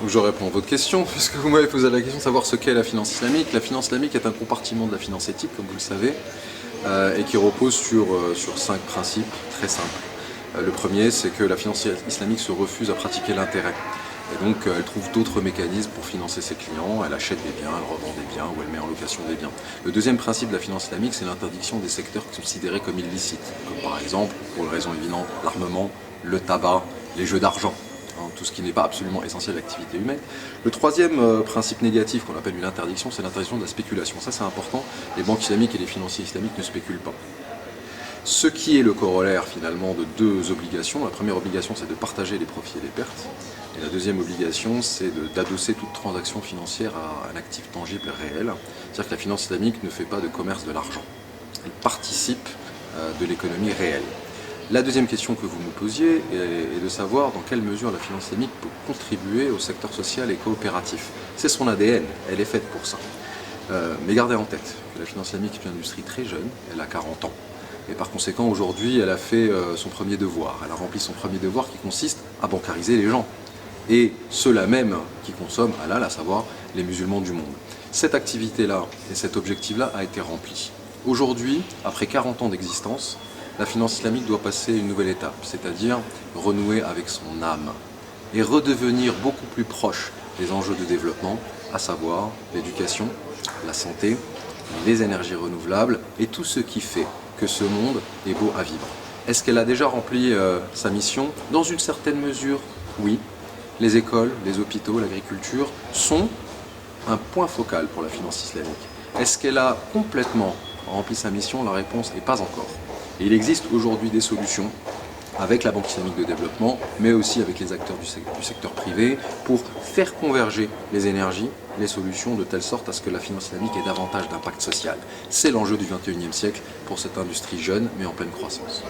je réponds à votre question, puisque vous m'avez posé la question de savoir ce qu'est la finance islamique. La finance islamique est un compartiment de la finance éthique, comme vous le savez, et qui repose sur 5 principes très simples. Le premier, c'est que la finance islamique se refuse à pratiquer l'intérêt. Et donc, elle trouve d'autres mécanismes pour financer ses clients. Elle achète des biens, elle revend des biens ou elle met en location des biens. Le deuxième principe de la finance islamique, c'est l'interdiction des secteurs considérés comme illicites, comme par exemple, pour une raison évidente, l'armement, le tabac, les jeux d'argent. Tout ce qui n'est pas absolument essentiel à l'activité humaine. Le troisième principe négatif qu'on appelle une interdiction, c'est l'interdiction de la spéculation. Ça, c'est important. Les banques islamiques et les financiers islamiques ne spéculent pas. Ce qui est le corollaire finalement de 2 obligations. La première obligation, c'est de partager les profits et les pertes. Et la deuxième obligation, c'est d'adosser toute transaction financière à un actif tangible réel. C'est-à-dire que la finance islamique ne fait pas de commerce de l'argent. Elle participe de l'économie réelle. La deuxième question que vous me posiez est de savoir dans quelle mesure la finance islamique peut contribuer au secteur social et coopératif. C'est son ADN, elle est faite pour ça. Mais gardez en tête que la finance islamique est une industrie très jeune, elle a 40 ans. Et par conséquent, aujourd'hui, elle a fait son premier devoir. Elle a rempli son premier devoir qui consiste à bancariser les gens. Et ceux-là même qui consomment halal, à savoir les musulmans du monde. Cette activité-là et cet objectif-là a été rempli. Aujourd'hui, après 40 ans d'existence, la finance islamique doit passer une nouvelle étape, c'est-à-dire renouer avec son âme et redevenir beaucoup plus proche des enjeux de développement, à savoir l'éducation, la santé, les énergies renouvelables et tout ce qui fait que ce monde est beau à vivre. Est-ce qu'elle a déjà rempli sa mission? Dans une certaine mesure, oui. Les écoles, les hôpitaux, l'agriculture sont un point focal pour la finance islamique. Est-ce qu'elle a complètement rempli sa mission? La réponse est pas encore. Et il existe aujourd'hui des solutions avec la Banque islamique de développement, mais aussi avec les acteurs du secteur privé, pour faire converger les énergies, les solutions, de telle sorte à ce que la finance islamique ait davantage d'impact social. C'est l'enjeu du XXIe siècle pour cette industrie jeune, mais en pleine croissance.